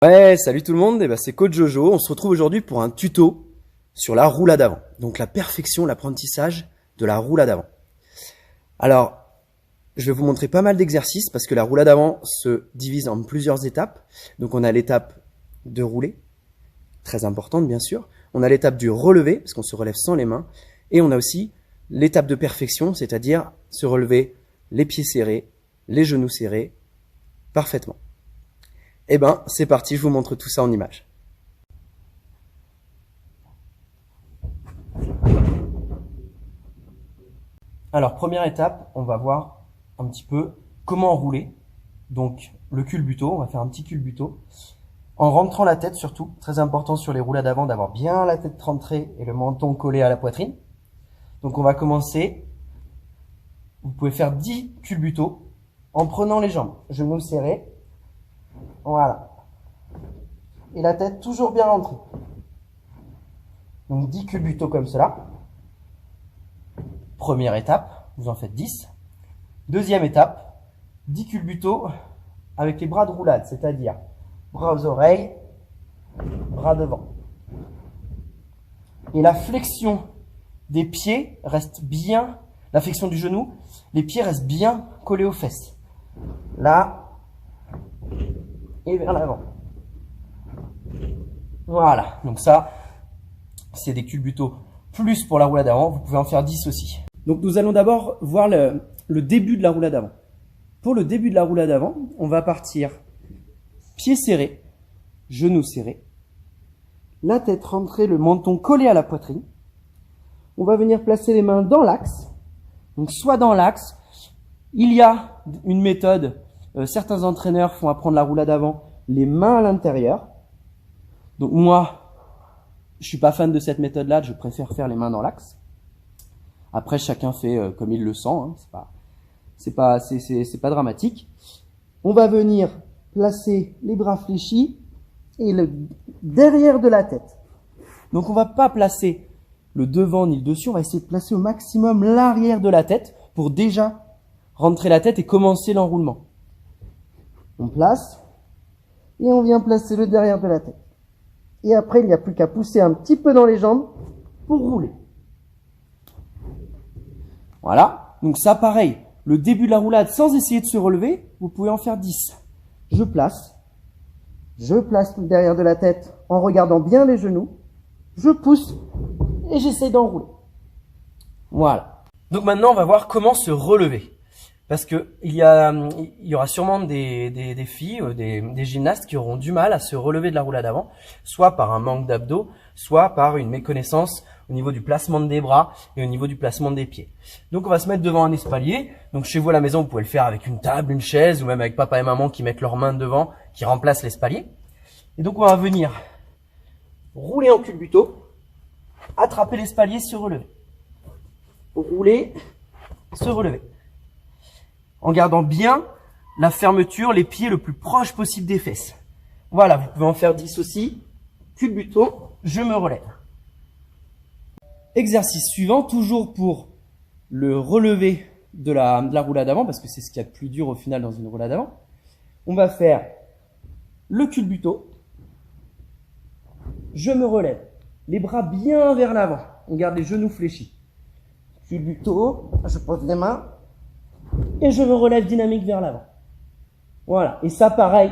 Ouais, salut tout le monde, c'est Coach Jojo. On se retrouve aujourd'hui pour un tuto sur la roulade avant. Donc la perfection, l'apprentissage de la roulade avant. Alors, je vais vous montrer pas mal d'exercices parce que la roulade avant se divise en plusieurs étapes. Donc on a l'étape de rouler, très importante bien sûr. On a l'étape du relevé, parce qu'on se relève sans les mains. Et on a aussi l'étape de perfection, c'est-à-dire se relever les pieds serrés, les genoux serrés, parfaitement. Eh ben, c'est parti, je vous montre tout ça en images. Alors, première étape, on va voir un petit peu comment rouler. Donc, le culbuto, on va faire un petit culbuto. En rentrant la tête surtout, très important sur les roulades avant d'avoir bien la tête rentrée et le menton collé à la poitrine. Donc, on va commencer. Vous pouvez faire 10 culbutos en prenant les jambes, genoux serrés. Voilà. Et la tête toujours bien rentrée. Donc 10 culbutos comme cela. Première étape, vous en faites 10. Deuxième étape, 10 culbutos avec les bras de roulade, c'est-à-dire bras aux oreilles, bras devant. Et la flexion des pieds reste bien, la flexion du genou, les pieds restent bien collés aux fesses. Là, et vers l'avant. Voilà, donc ça, c'est des culbutos plus pour la roulade avant. Vous pouvez en faire 10 aussi. Donc nous allons d'abord voir le début de la roulade avant. Pour le début de la roulade avant, on va partir pieds serrés, genoux serrés, la tête rentrée, le menton collé à la poitrine. On va venir placer les mains dans l'axe. Donc soit dans l'axe, il y a une méthode, certains entraîneurs font apprendre la roulade avant les mains à l'intérieur. Donc moi, je suis pas fan de cette méthode-là, je préfère faire les mains dans l'axe. Après, chacun fait comme il le sent, hein, c'est pas dramatique. On va venir placer les bras fléchis et le derrière de la tête. Donc on va pas placer le devant ni le dessus, on va essayer de placer au maximum l'arrière de la tête pour déjà rentrer la tête et commencer l'enroulement. On place et on vient placer le derrière de la tête. Et après, il n'y a plus qu'à pousser un petit peu dans les jambes pour rouler. Voilà. Donc ça, pareil. Le début de la roulade, sans essayer de se relever, vous pouvez en faire 10. Je place le derrière de la tête en regardant bien les genoux. Je pousse et j'essaie d'enrouler. Voilà. Donc maintenant, on va voir comment se relever. Parce que il y aura sûrement des filles, des gymnastes qui auront du mal à se relever de la roulade avant, soit par un manque d'abdos, soit par une méconnaissance au niveau du placement des bras et au niveau du placement des pieds. Donc on va se mettre devant un espalier. Donc chez vous à la maison, vous pouvez le faire avec une table, une chaise, ou même avec papa et maman qui mettent leurs mains devant, qui remplacent l'espalier. Et donc on va venir rouler en culbuto, attraper l'espalier, se relever. Rouler, se relever. En gardant bien la fermeture, les pieds le plus proche possible des fesses. Voilà, vous pouvez en faire 10 aussi. Culbuto, je me relève. Exercice suivant, toujours pour le relevé de la roulade avant, parce que c'est ce qu'il y a de plus dur au final dans une roulade avant. On va faire le culbuto. Je me relève. Les bras bien vers l'avant. On garde les genoux fléchis. Culbuto, je pose les mains. Et je me relève dynamique vers l'avant. Voilà. Et ça, pareil,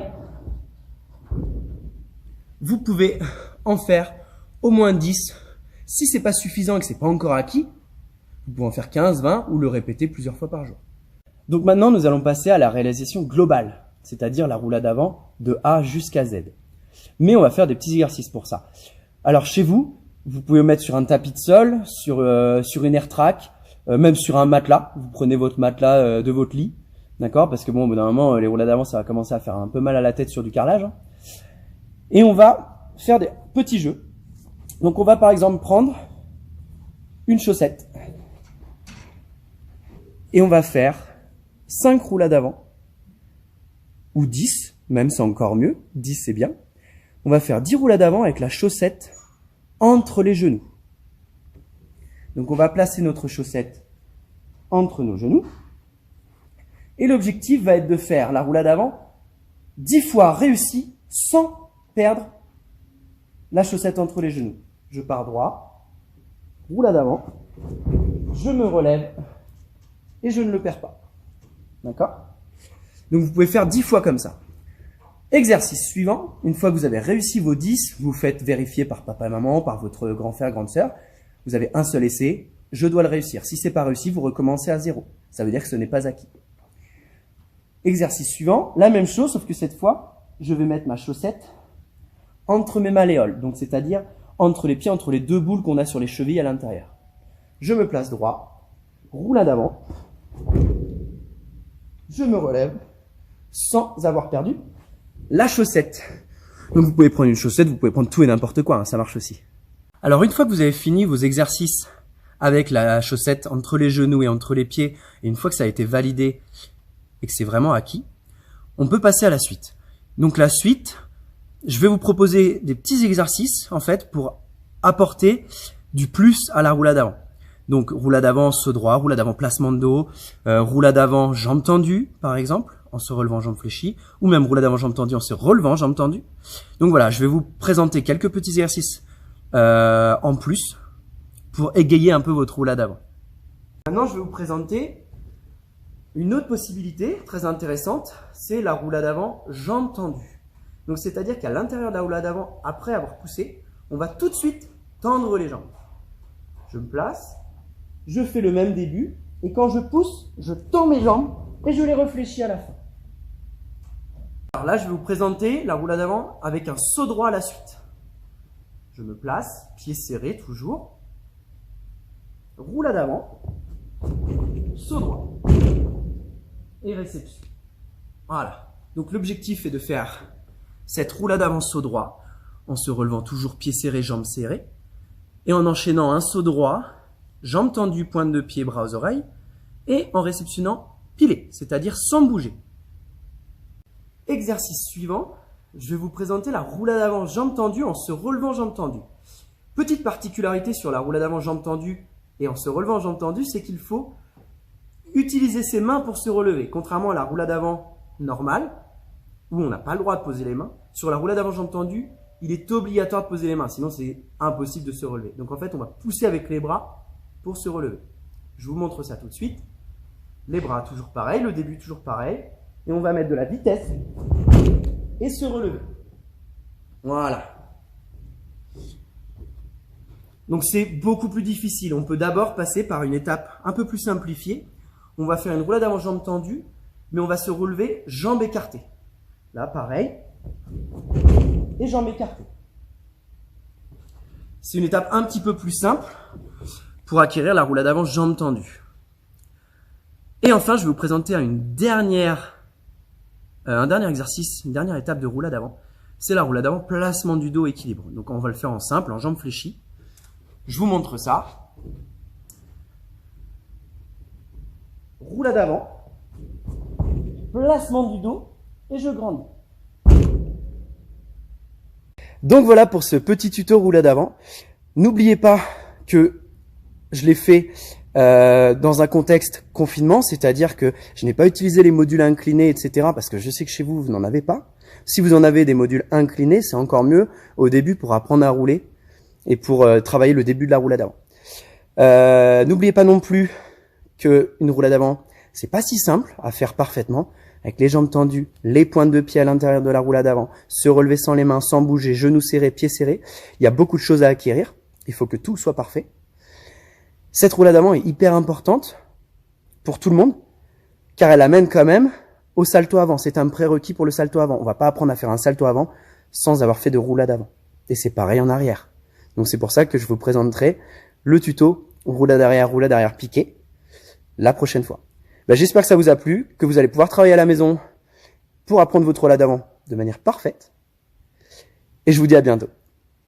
vous pouvez en faire au moins 10. Si c'est pas suffisant et que c'est pas encore acquis, vous pouvez en faire 15, 20 ou le répéter plusieurs fois par jour. Donc maintenant, nous allons passer à la réalisation globale, c'est-à-dire la roulade avant de A jusqu'à Z. Mais on va faire des petits exercices pour ça. Alors chez vous, vous pouvez mettre sur un tapis de sol, sur une air-track, même sur un matelas. Vous prenez votre matelas de votre lit, d'accord? Parce que bon, au bout d'un moment, les roulades avant, ça va commencer à faire un peu mal à la tête sur du carrelage. Hein. Et on va faire des petits jeux. Donc on va par exemple prendre une chaussette. Et on va faire 5 roulades avant. Ou 10, même c'est encore mieux. 10 c'est bien. On va faire 10 roulades avant avec la chaussette entre les genoux. Donc on va placer notre chaussette entre nos genoux. Et l'objectif va être de faire la roulade avant 10 fois réussie sans perdre la chaussette entre les genoux. Je pars droit, roulade avant, je me relève et je ne le perds pas. D'accord? Donc vous pouvez faire 10 fois comme ça. Exercice suivant, une fois que vous avez réussi vos 10, vous faites vérifier par papa et maman, par votre grand frère, grande sœur. Vous avez un seul essai, je dois le réussir. Si c'est pas réussi, vous recommencez à 0. Ça veut dire que ce n'est pas acquis. Exercice suivant, la même chose, sauf que cette fois, je vais mettre ma chaussette entre mes malléoles. Donc c'est-à-dire entre les pieds, entre les deux boules qu'on a sur les chevilles à l'intérieur. Je me place droit, roulade avant, je me relève sans avoir perdu la chaussette. Donc vous pouvez prendre une chaussette, vous pouvez prendre tout et n'importe quoi, hein, ça marche aussi. Alors une fois que vous avez fini vos exercices avec la chaussette entre les genoux et entre les pieds, et une fois que ça a été validé et que c'est vraiment acquis, on peut passer à la suite. Donc la suite, je vais vous proposer des petits exercices en fait pour apporter du plus à la roulade avant. Donc roulade avant, saut droit, roulade avant, placement de dos, roulade avant, jambes tendues par exemple, en se relevant jambes fléchies, ou même roulade avant, jambes tendues en se relevant jambes tendues. Donc voilà, je vais vous présenter quelques petits exercices en plus pour égayer un peu votre roulade avant. Maintenant, je vais vous présenter une autre possibilité très intéressante, c'est la roulade avant, jambes tendues. Donc c'est-à-dire qu'à l'intérieur de la roulade avant, après avoir poussé, on va tout de suite tendre les jambes. Je me place, je fais le même début, et quand je pousse, je tends mes jambes et je les réfléchis à la fin. Alors là, je vais vous présenter la roulade avant avec un saut droit à la suite. Je me place, pieds serrés toujours, roulade avant, saut droit et réception. Voilà. Donc l'objectif est de faire cette roulade avant saut droit en se relevant toujours pieds serrés, jambes serrées et en enchaînant un saut droit, jambes tendues, pointe de pied, bras aux oreilles et en réceptionnant pilé, c'est-à-dire sans bouger. Exercice suivant, je vais vous présenter la roulade avant jambes tendues en se relevant jambes tendues. Petite particularité sur la roulade avant jambes tendues et en se relevant jambes tendues, c'est qu'il faut utiliser ses mains pour se relever. Contrairement à la roulade avant normale, où on n'a pas le droit de poser les mains, sur la roulade avant jambes tendues, il est obligatoire de poser les mains, sinon c'est impossible de se relever. Donc en fait, on va pousser avec les bras pour se relever. Je vous montre ça tout de suite. Les bras toujours pareil, le début toujours pareil. Et on va mettre de la vitesse et se relever. Voilà. Donc c'est beaucoup plus difficile. On peut d'abord passer par une étape un peu plus simplifiée. On va faire une roulade avant jambes tendues, mais on va se relever jambes écartées. Là, pareil. Et jambes écartées. C'est une étape un petit peu plus simple pour acquérir la roulade avant jambes tendues. Et enfin, je vais vous présenter un dernier exercice, une dernière étape de roulade avant. C'est la roulade avant, placement du dos, équilibre. Donc on va le faire en simple, en jambes fléchies. Je vous montre ça. Roulade avant, placement du dos et je grandis. Donc voilà pour ce petit tuto roulade avant. N'oubliez pas que je l'ai fait dans un contexte confinement, c'est-à-dire que je n'ai pas utilisé les modules inclinés, etc. parce que je sais que chez vous, vous n'en avez pas. Si vous en avez des modules inclinés, c'est encore mieux au début pour apprendre à rouler et pour travailler le début de la roulade avant. N'oubliez pas non plus qu'une roulade avant, c'est pas si simple à faire parfaitement, avec les jambes tendues, les pointes de pied à l'intérieur de la roulade avant, se relever sans les mains, sans bouger, genoux serrés, pieds serrés. Il y a beaucoup de choses à acquérir. Il faut que tout soit parfait. Cette roulade avant est hyper importante pour tout le monde, car elle amène quand même au salto avant. C'est un prérequis pour le salto avant. On va pas apprendre à faire un salto avant sans avoir fait de roulade avant. Et c'est pareil en arrière. Donc c'est pour ça que je vous présenterai le tuto roulade arrière piqué la prochaine fois. J'espère que ça vous a plu, que vous allez pouvoir travailler à la maison pour apprendre votre roulade avant de manière parfaite. Et je vous dis à bientôt.